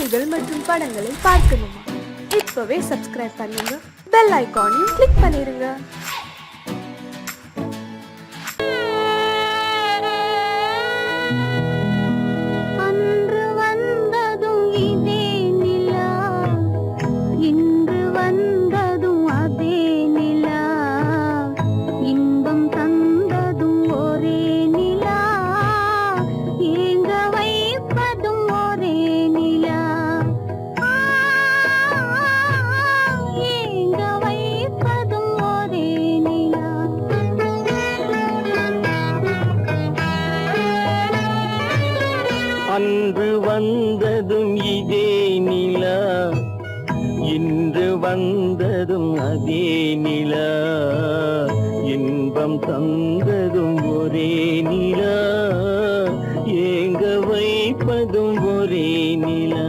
பாடல்கள் மற்றும் படங்களை பார்க்கணுமா? இப்பவே சப்ஸ்கிரைப் பண்ணுங்க, பெல் ஐகானையும் கிளிக் பண்ணிருங்க. அன்று வந்ததும் இதே நிலா, இன்று வந்ததும் அதே நிலா, இன்பம் தந்ததும் ஒரே நிலா, ஏங்க வைப்பதும் ஒரே நிலா.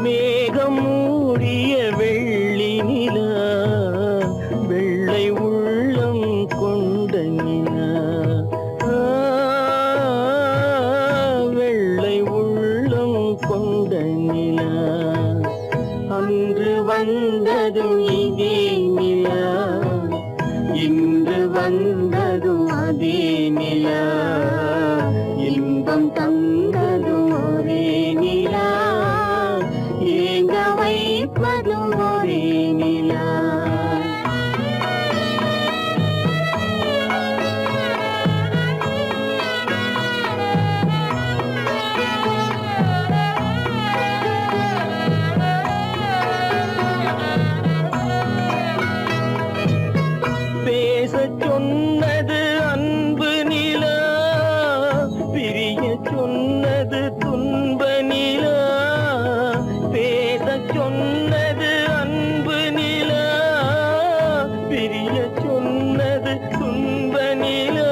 மேகம் மூடிய வெள்ளி நிலா, வெள்ளை உள்ளம் கொண்ட நிலா, வெள்ளை உள்ளம் கொண்ட நிலா. அன்று வந்ததும் இதே நிலா, இன்று வந்ததும் அதே நிலா, இன்பம் தந்ததும் ஒரே நிலா, ஏங்க வைப்பதும் ஒரே நிலா. பேசச் சொன்னது அன்பு நிலா, பிரிய சொன்னது துன்ப நிலா. பேசச் சொன்னது அன்பு நிலா, பிரிய சொன்னது துன்ப நிலா.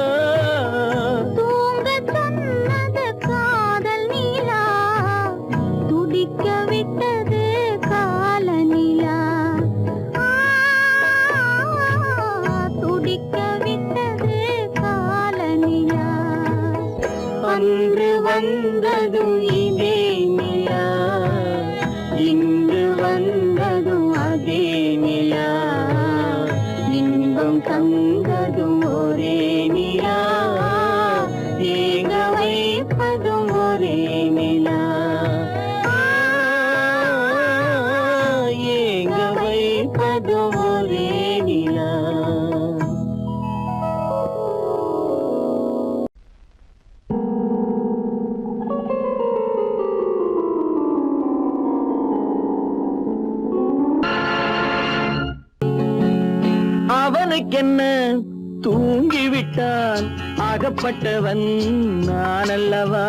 தூங்கச் சொன்னது காதல் நிலா, துடிக்க விட்டது கால நிலா, துடிக்க விட்டது கால நிலா. அன்று வந்ததும் இதே நிலா, இன்று வந்ததும் அதே நிலா, இன்பம் தந்ததும் ஒரே நிலா, ஏங்க வைப்பதும் ஒரே நிலா, ஏங்க வைப்பதும் ஒரே நிலா. அவனுக்கென்ன தூங்கிவிட்டான், அகப்பட்டவன் நான் அல்லவா.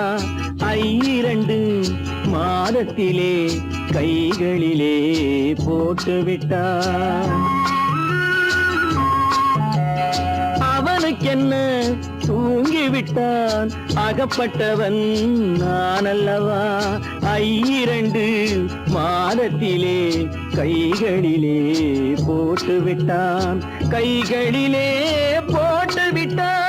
2 மாதத்திலே கைகளிலே போட்டுவிட்டான். அவனுக்கென்ன தூங்கிவிட்டான், அகப்பட்டவன் நான் அல்லவா. 2 மாதத்திலே கைகளிலே போட்டுவிட்டான், கைகளிலே போட்டுவிட்டான்.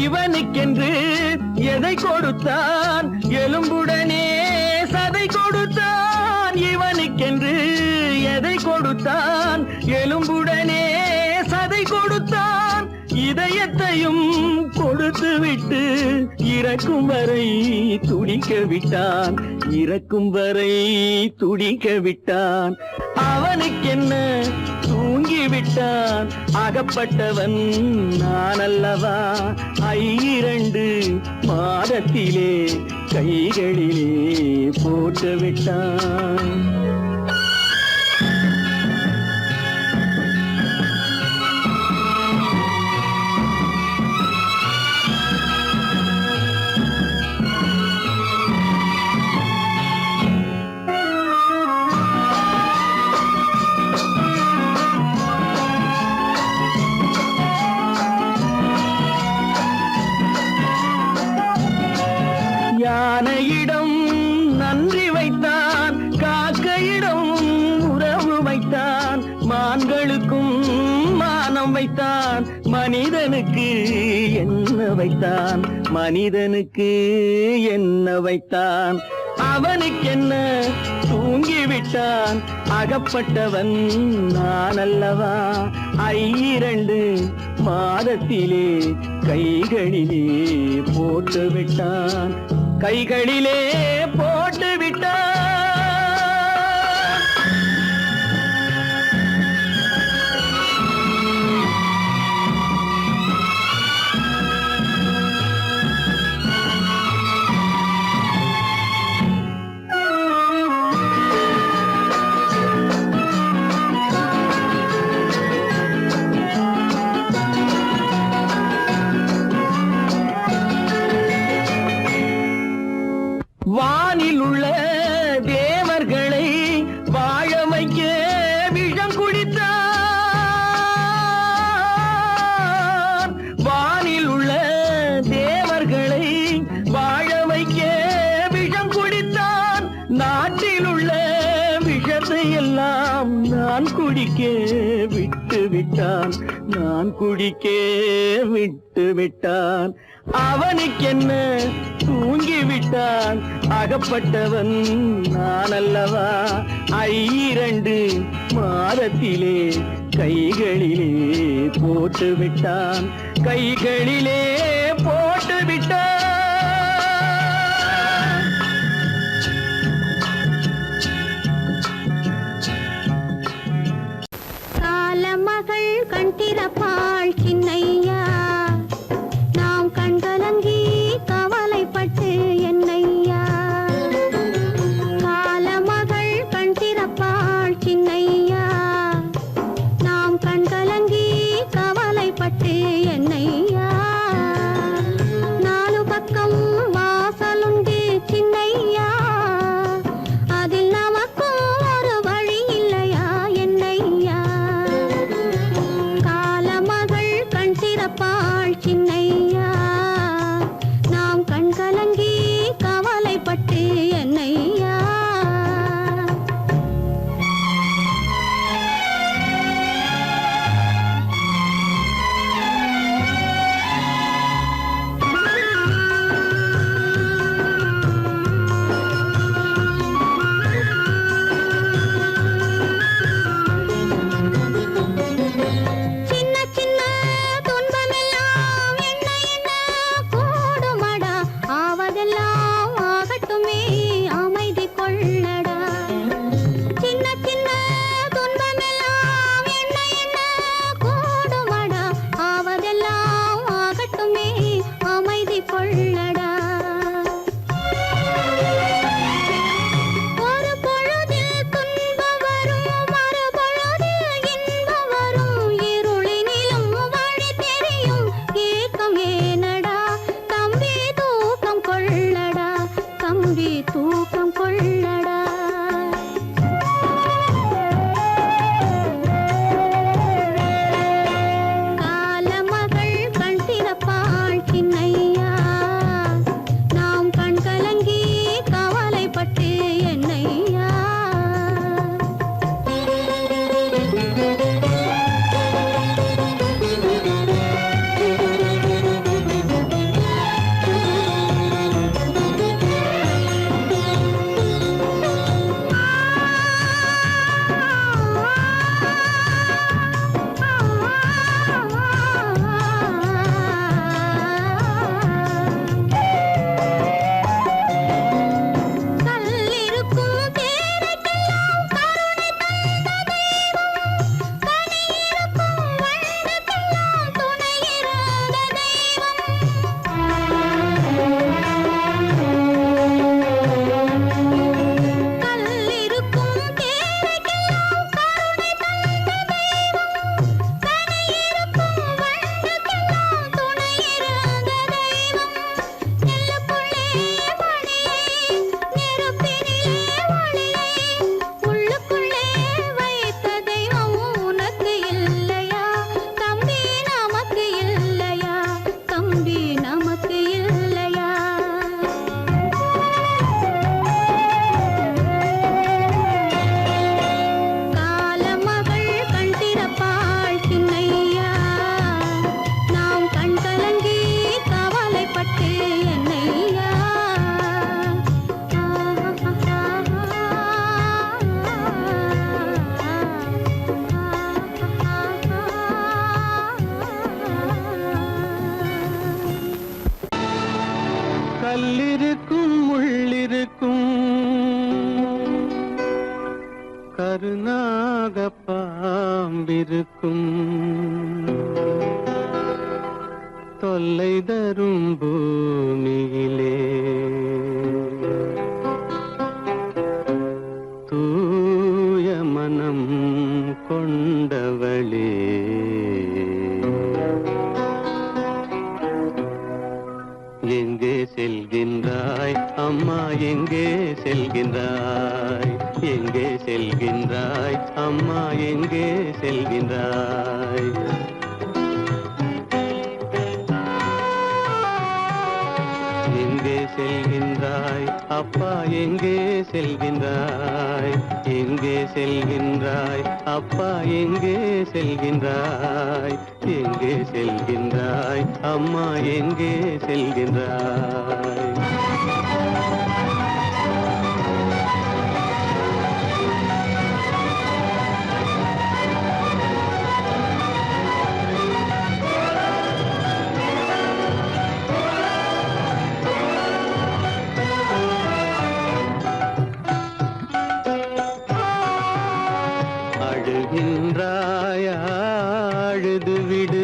இவனுக்கென்று எதை கொடுத்தான், எலும்புடனே சதை கொடுத்தான். இவனுக்கென்று எதை கொடுத்தான், எலும்புடனே சதை கொடுத்தான். இதயத்தையும் கொடுத்து விட்டு இறக்கும் வரை துடிக்க விட்டான், இறக்கும் வரை துடிக்க விட்டான். அவனுக்கென்ன தூங்கி விட்டான், அகப்பட்டவன் நான் அல்லவா. 2 மாதத்திலே கைகளிலே போட்டு விட்டான். யானையிடம் நன்றி வைத்தான், காக்கையிடம் உறவு வைத்தான், மான்களுக்கும் மானம் வைத்தான், மனிதனுக்கு என்ன வைத்தான், மனிதனுக்கு என்ன வைத்தான். அவனுக்கென்ன தூங்கி விட்டான், அகப்பட்டவன் நான் அல்லவா. 2 மாதத்திலே கைகளிலே போட்டு விட்டான், கைகளிலே போட்டு விட்டான். வானில் உள்ள தேவர்களை வாழ வைக்க விஷம் குடித்தான். வானில் உள்ள தேவர்களை வாழ வைக்க விஷம் குடித்தான். நாட்டில் உள்ள விஷத்தை எல்லாம் நான் குடிக்க விட்டு விட்டான், நான் குடிக்க விட்டு விட்டான். அவனுக்கென்ன தூங்கி விட்டான், அகப்பட்டவன் நான் அல்லவா. 2 மாதத்திலே கைகளிலே போட்டு விட்டான், கைகளிலே போட்டு விட்டான். காலமகள் கண் திறப்பாள் சின்னையா, நாம் கண்கலங்கி கவலைப்பட்டு என்னையா. காலமகள் கண் திறப்பாள் சின்னையா, நாம் கண்கலங்கி கவலைப்பட்டு என்னையா. கல்லிருக்கும் முள்ளிருக்கும் கருநாக பாம்பிருக்கும் தொல்லை தரும் பூமியிலே தூய மனம் கொண்டவளே எங்கே செல்கின்றாய் அம்மா எங்கே செல்கின்றாய் எங்கே செல்கின்றாய் அம்மா எங்கே செல்கின்றாய் எங்கே செல்கின்றாய் அப்பா எங்கே செல்கின்றாய் எங்கே செல்கின்றாய் அப்பா எங்கே செல்கின்றாய் எங்கே செல்கின்றாய் அம்மா எங்கே செல்கின்றாய் அழுகின்றாயா அழுது விடு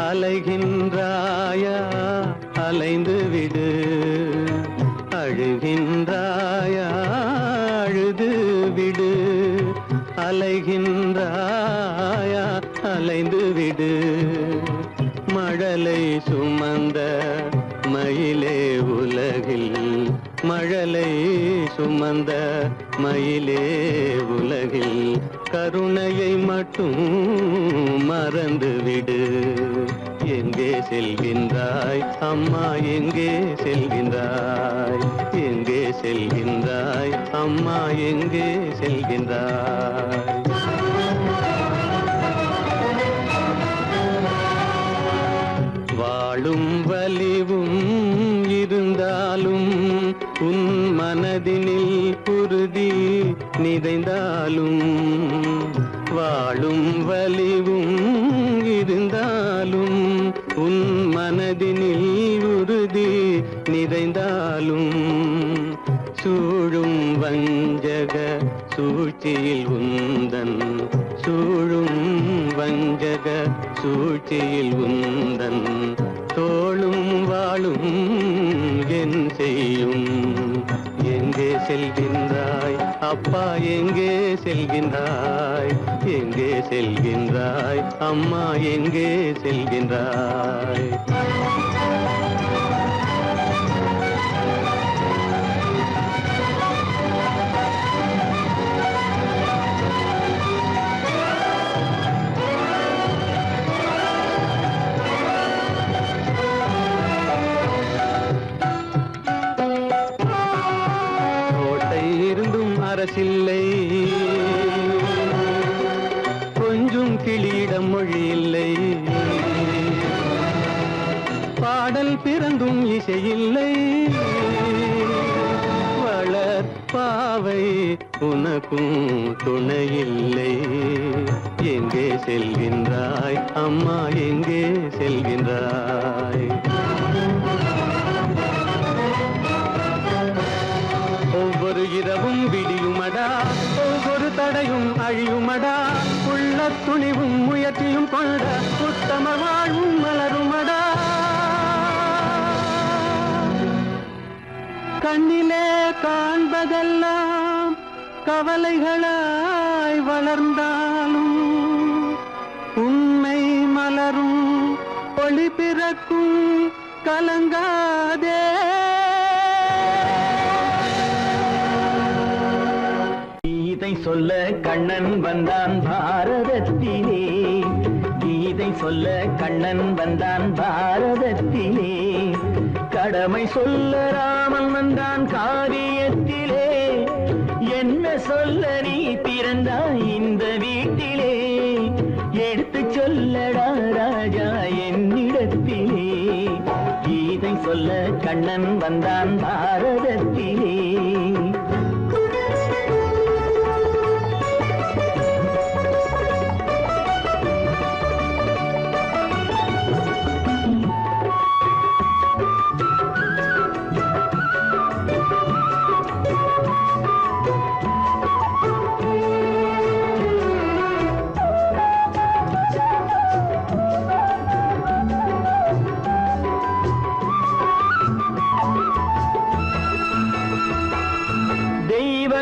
அலைகின்றாயா அலைந்து விடு அழுகின்றாயா அழுது விடு அலைகின்றாயா அலைந்து விடு மழலை சுமந்த மயிலே உலகில் மழலை சுமந்த மயிலே உலகில் கருணையை மட்டும் மறந்துவிடு எங்கே செல்கின்றாய் அம்மா எங்கே செல்கின்றாய் எங்கே செல்கின்றாய் அம்மா எங்கே செல்கின்றாய் வாழும் வலிவும் இருந்தாலும் உன் மனதினில் உறுதி நிறைந்தாலும் வாழும் வலிவும் இருந்தாலும் உன் மனதினில் உறுதி நிறைந்தாலும் சூழும் வஞ்சக சூழ்ச்சியில் உந்தன் சூழும் வஞ்சக சூழ்ச்சியில் உந்தன் தோளும் வாழும் என் செய்யும் எங்கே செல்கின்றாய் அப்பா எங்கே செல்கின்றாய் எங்கே செல்கின்றாய் அம்மா எங்கே செல்கின்றாய் அரசில்லை கொஞ்சம் கிளியிடம் மொழி இல்லை பாடல் பிறந்தும் இசையில்லை வளர் பாவை உனக்கும் துணையில்லை எங்கே செல்கின்றாய் அம்மா எங்கே செல்கின்றாய் ஒவ்வொரு இரவும் விடியுமடா ஒவ்வொரு தடையும் அழியுமடா உள்ள துணிவும் முயற்சியும் கொண்ட உத்தம வாழ்வும் மலருமடா கண்ணிலே காண்பதெல்லாம் கவலைகளாய் வளர்ந்தாலும் உண்மை மலரும் ஒளி பிறக்கும் கலங்காதே கீதை சொல்ல கண்ணன் வந்தான் பாரதத்திலே கீதை சொல்ல கண்ணன் வந்தான் பாரதத்திலே கடமை சொல்ல ராமன் வந்தான் காரியத்திலே என்ன சொல்ல நீ பிறந்தாய் இந்த வீட்டிலே எடுத்து சொல்லடா ராஜா என்னிடத்திலே கீதை சொல்ல கண்ணன் வந்தான் பாரதத்திலே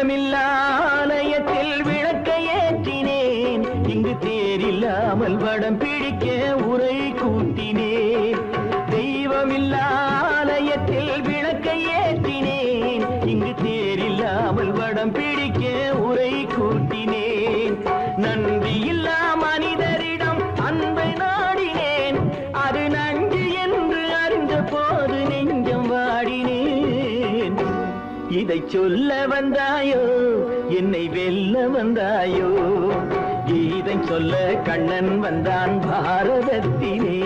தெய்வமில்லாலயத்தில் விளக்கை ஏற்றினேன், இங்கு தேரில்லாமல் வடம் பிடிக்க உரை கூட்டினேன். தெய்வமில்லாலயத்தில் விளக்கை ஏற்றினேன், இங்கு தேரில்லாமல் வடம் பிடிக்க உரை கூட்டினேன். நன்றியில்லா மனிதரிடம் அன்பை நாடினேன், அது நன்றி என்று அறிந்த போது நெஞ்சம் வாடினேன். இதை சொல்ல வந்தாயோ, என்னை வெல்ல வந்தாயோ, இதை சொல்ல கண்ணன் வந்தான் பாரதத்திலே.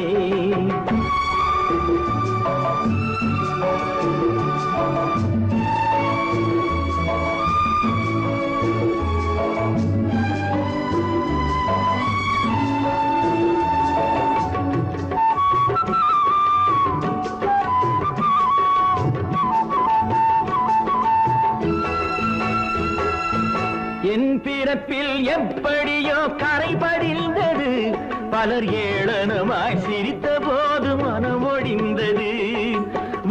என் பிறப்பில் எப்படியோ கரை படிந்தது, பலர் ஏளனமாய் சிரித்த போது மனம் ஒடிந்தது.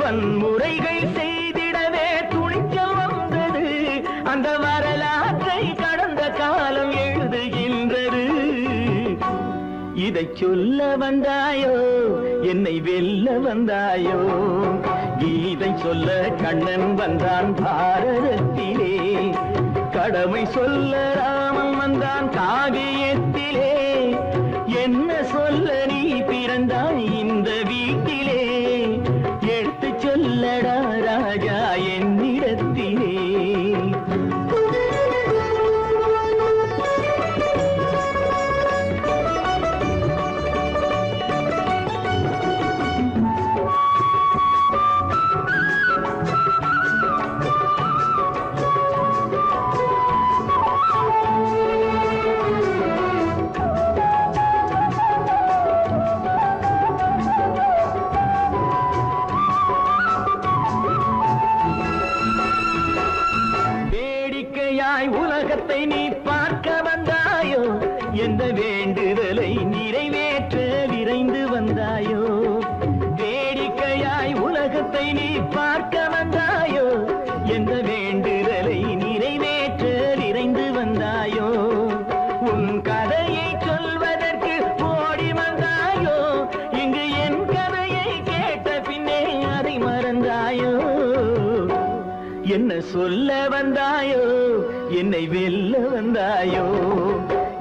வன்முறைகள் செய்திடவே துணிச்சல் வந்தது, அந்த வரலாற்றை கடந்த காலம் எழுதுகின்றது. இதை சொல்ல வந்தாயோ, என்னை வெல்ல வந்தாயோ, கீதை சொல்ல கண்ணன் வந்தான் பாரதத்திலே. கடமை சொல்ல ராமன் வந்தான் காவியத்திலே. என்ன சொல்ல நீ பிறந்தாய் இந்த வீட்டிலே, எடுத்து சொல்லடா ராஜா என்னிடத்திலே. உலகத்தை நீ பார்க்க வந்தாயோ, எந்த வேண்டுதலை நிறைவேற்ற விரைந்து வந்தாயோ. வேடிக்கையாய் உலகத்தை நீ பார்க்க வந்தாயோ, எந்த வேண்டுதலை நிறைவேற்ற விரைந்து வந்தாயோ. உன் கதையை சொல்வதற்கு ஓடி வந்தாயோ, இங்கு என் கதையை கேட்ட பின்னே அதை மறந்தாயோ. என்ன சொல்ல வந்தாயோ, என்னை வெல்ல வந்தாயோ,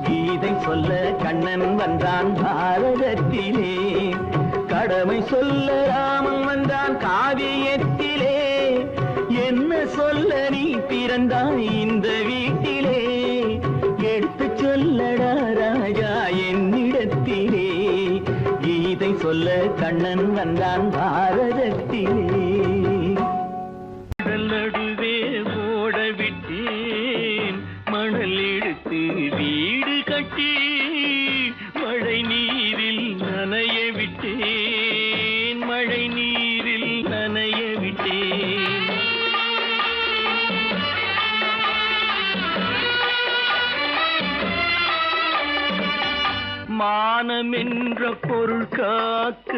கீதை சொல்ல கண்ணன் வந்தான் பாரதத்திலே. கடமை சொல்ல ராமன் வந்தான் காவியத்திலே. என்ன சொல்ல நீ பிறந்தாய் இந்த வீட்டிலே, எடுத்து சொல்லடா ராஜா என்னிடத்திலே. கீதை சொல்ல கண்ணன் வந்தான் பாரதத்திலே. நடுவே ஓட விட்டேன், மணல் எடுத்து வீடு கட்டி மழை நீரில் நனைய விட்டேன், மழை நீரில் நனைய விட்டேன். மானமென்ற பொருள் காக்க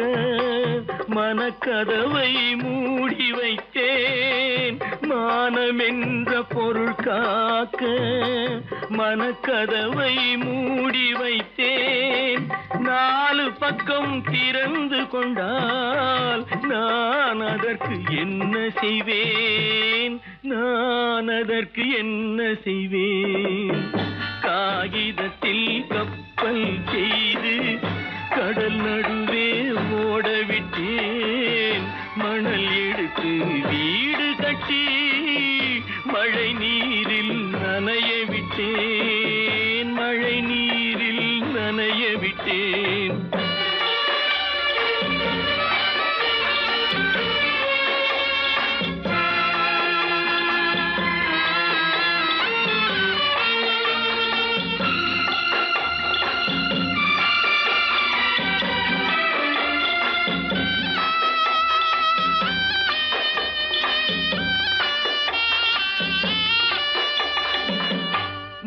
மனக்கதவை மூடி வைத்தேன், மானமென்ற பொருள் காக்க மனக்கதவை மூடி வைத்தேன். 4 பக்கம் திறந்து கொண்டால் நான் அதற்கு என்ன செய்வேன், நான் அதற்கு என்ன செய்வேன். காகிதத்தில் கப்பல் செய்து கடல் நடுவே ஓட விட்டேன், மணல் எடுத்து வீடு கட்டி மழை நீரில் நனைய விட்டேன், மழை நீரில் நனைய விட்டேன்.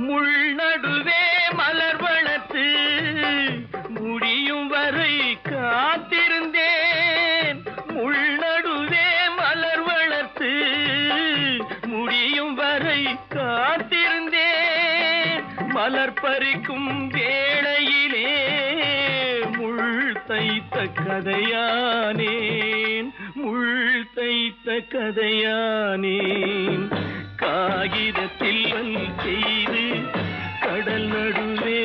முள் மலர் பறிக்கும் வேளையிலே முள் தைத்த கதையானேன், முள் தைத்த கதையானேன். காகிதத்தில் செய்து கடல் நடுவே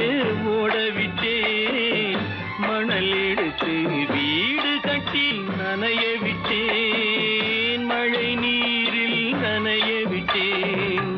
ஓடவிட்டேன், மணல் எடுத்து வீடு கட்டி நனைய விட்டேன், மழை நீரில் நனைய விட்டேன்.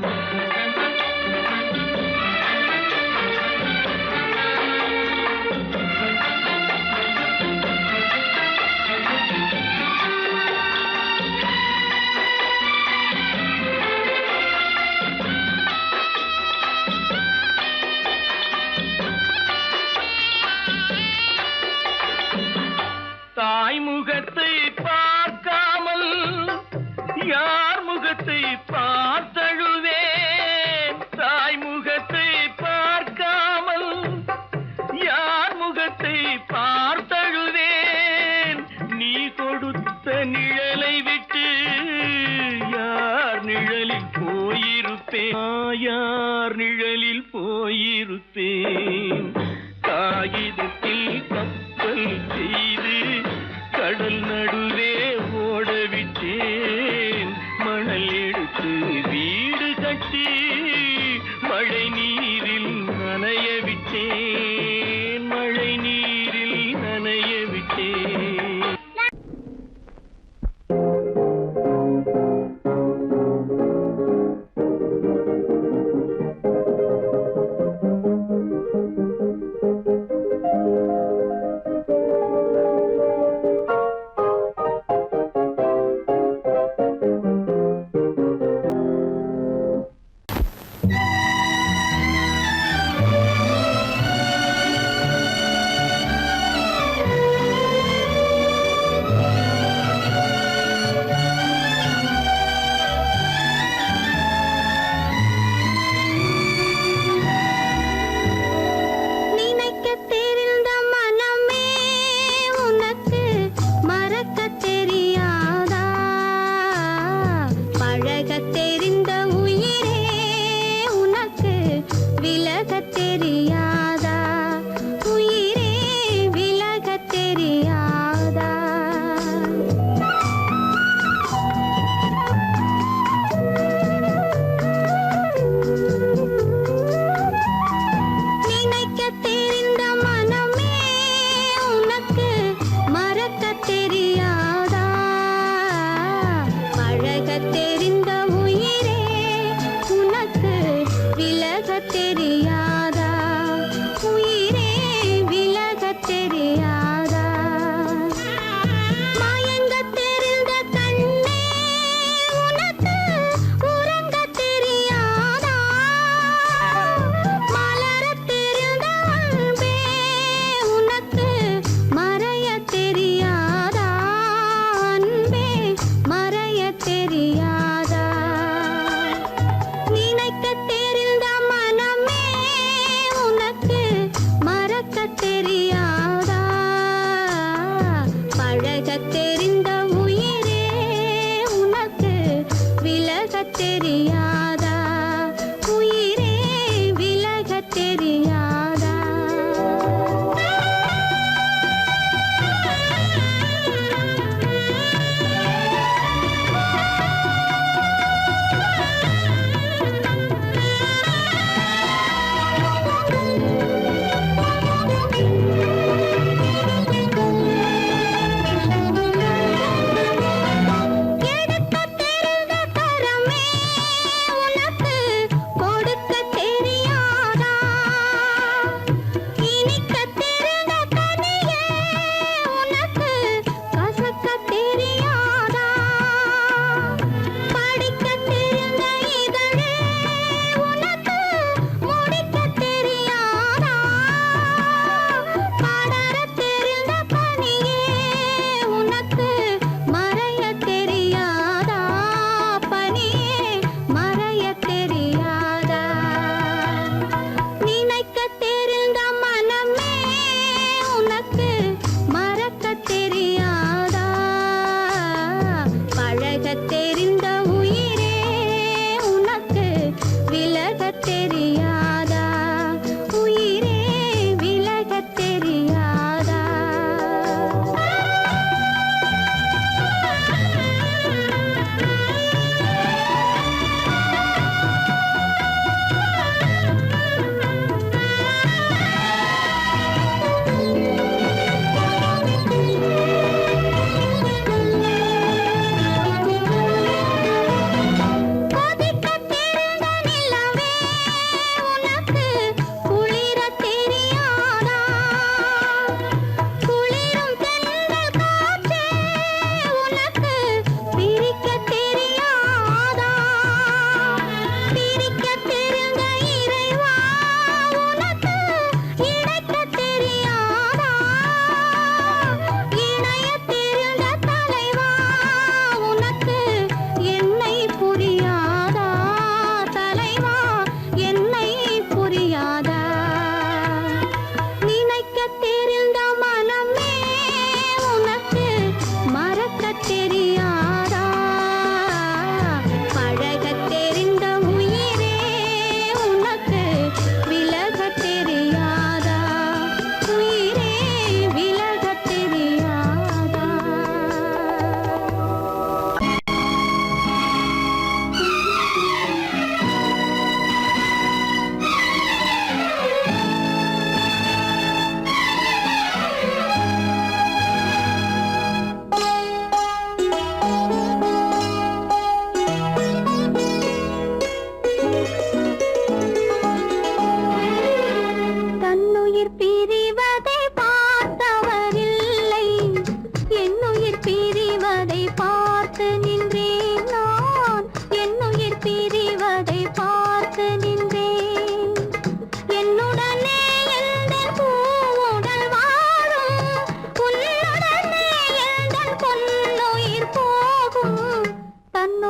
தாய் முகத்தை பார்க்காமல் யார் முகத்தை பார்த்தழுவேன், தாய் முகத்தை பார்க்காமல் யார் முகத்தை பார்த்தழுவேன். நீ கொடுத்த நிழலை விட்டு யார் நிழலில் போயிருப்பேன், யார் நிழலில் போயிருப்பேன். காகிதத்தில் கப்பல் செய்து கடல் நடுவே ஓடவிட்டேன், மணல் எடுத்து வீடு கட்டி மழை நீரில் நனைய விட்டேன், மழை நீரில் நனைய விட்டேன்.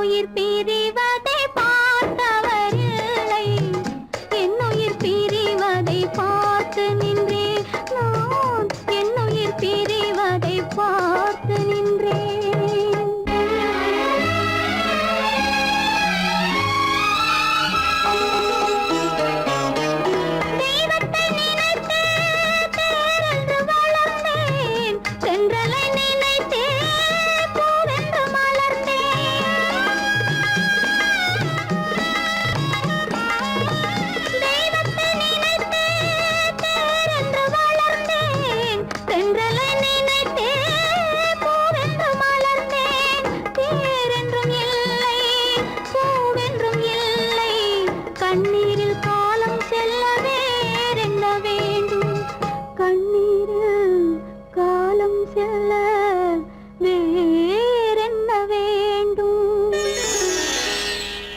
என்னுயிர் பிரிவதை பார்த்தவரில்லை என்னுயிர் பிரிவதை பார்த்து நின்றேன் நான் என்னுயிர் பிரிவதை பார்த்து நின்றேன் கண்ணீரில் காலம் செல்ல வேறென்ன வேண்டும் கண்ணீரில் காலம் செல்ல வேறென்ன வேண்டும்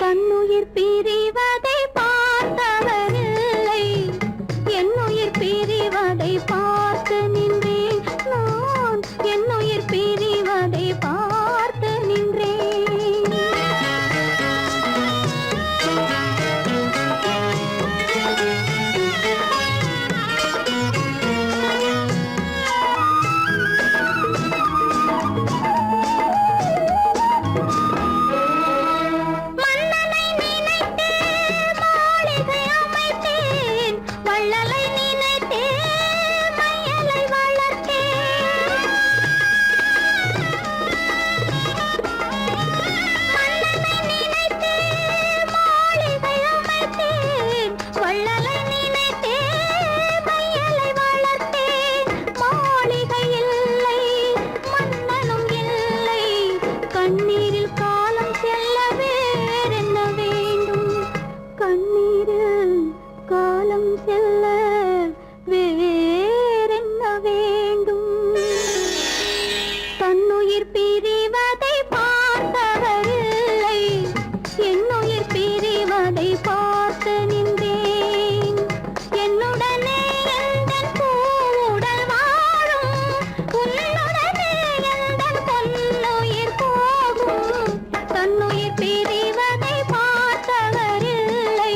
தன்னுயிர் பிரிவதை பார்த்தவரில்லை என்னுயிர் பிரிவதை பார்த்து நின்றேன் நான் என்னுயிர் பிரிவதை பார்த்து நின்றேன் கண்ணீரில் காலம் செல்ல வேறென்ன வேண்டும் கண்ணீரில் காலம் செல்ல வேறென்ன வேண்டும் தன்னுயிர் பிரிவதை பார்த்தவரில்லை என்னுயிர் பிரிவதை பார்த்து நின்றேன் என்னுடனே எந்தன் பூவுடல் வாழும் உன்னுடனே எந்தன் பொன்னுயிர் போகும் தன்னுயிர் பிரிவதை பார்த்தவரில்லை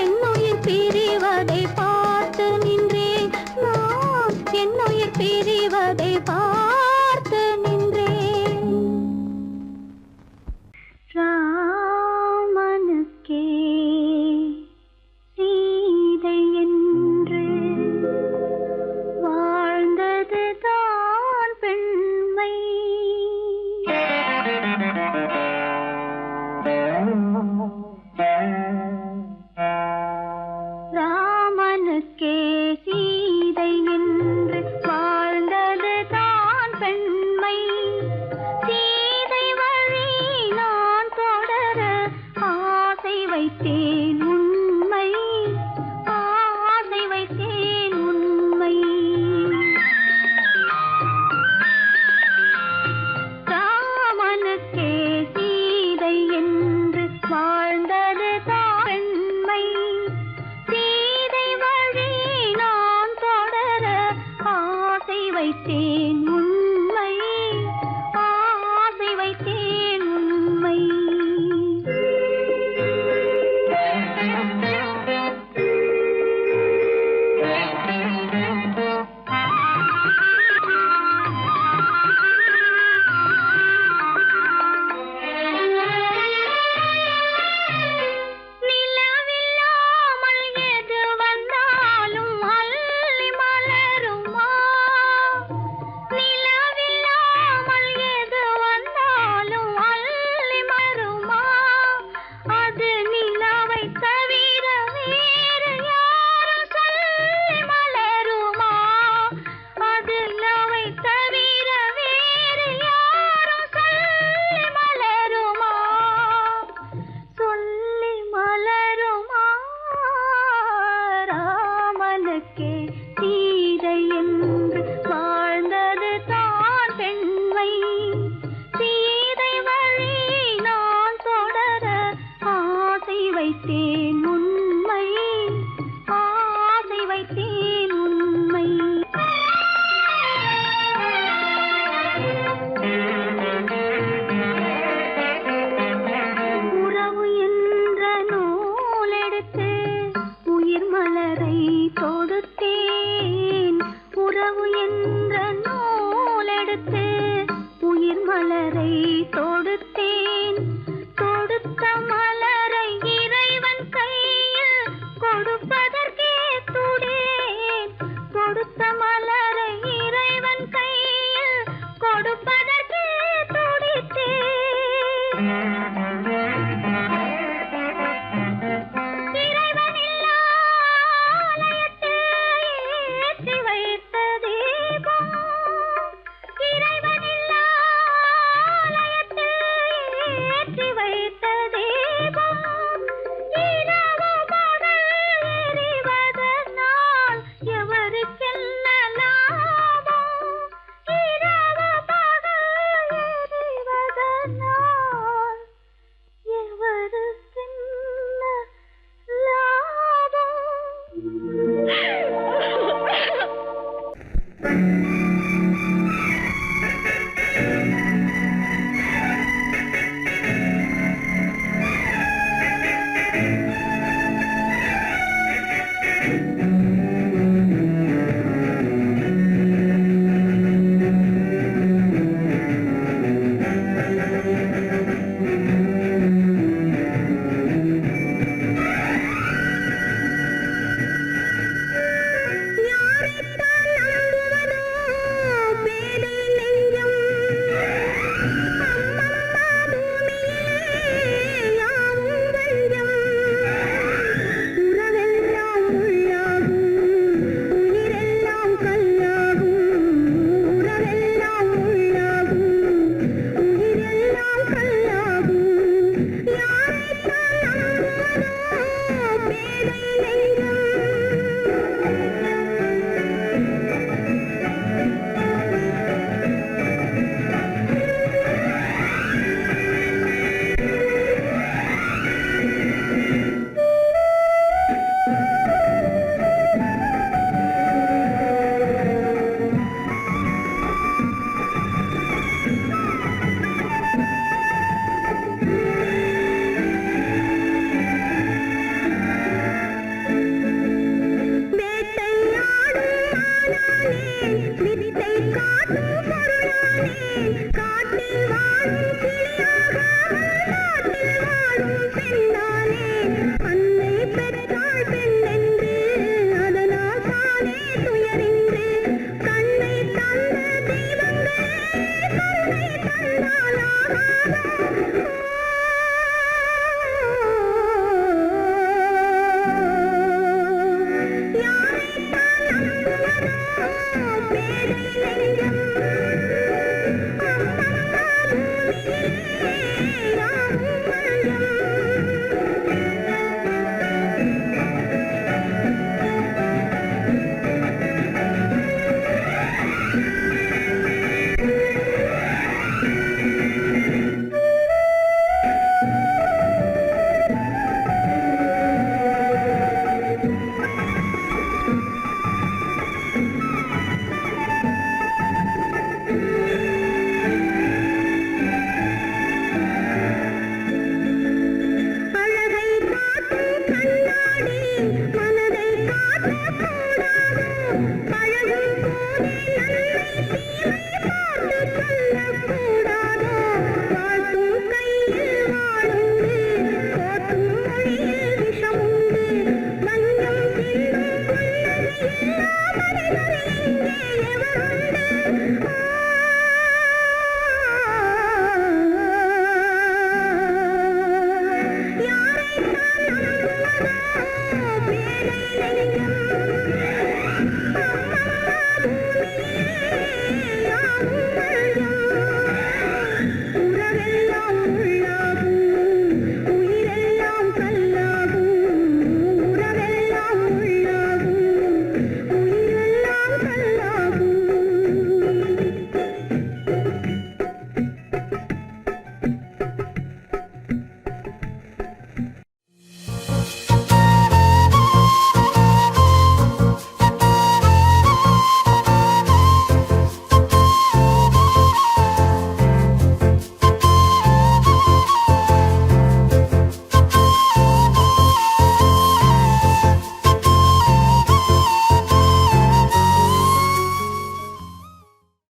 என்னுயிர் பிரிவதை பார்த்து நின்றேன் நான் என்னுயிர் பிரிவதை பார்த்து நின்றேன் ராமனுக்கே சீதை என்று வாழ்ந்ததுதான் பெண்மை ராமனுக்கே சீதை என்று வாழ்ந்ததுதான் பெண்மை சீதை வழி நான் தொடர ஆசை வைத்தேன் உண்மை ஆசை வைத்தேன் உண்மை ராமனுக்கே சீதை என்று வாழ்ந்ததுதான் பெண்மை சீதை வழி நான் தொடர ஆசை வைத்தேன் உண்மை ஆசை வைத்தேன் உண்மை இறைவனில்லா ஆலயத்தில் ஏற்றி வைத்த தீபம், இறைவனில்லா ஆலயத்தில் ஏற்றி வைத்த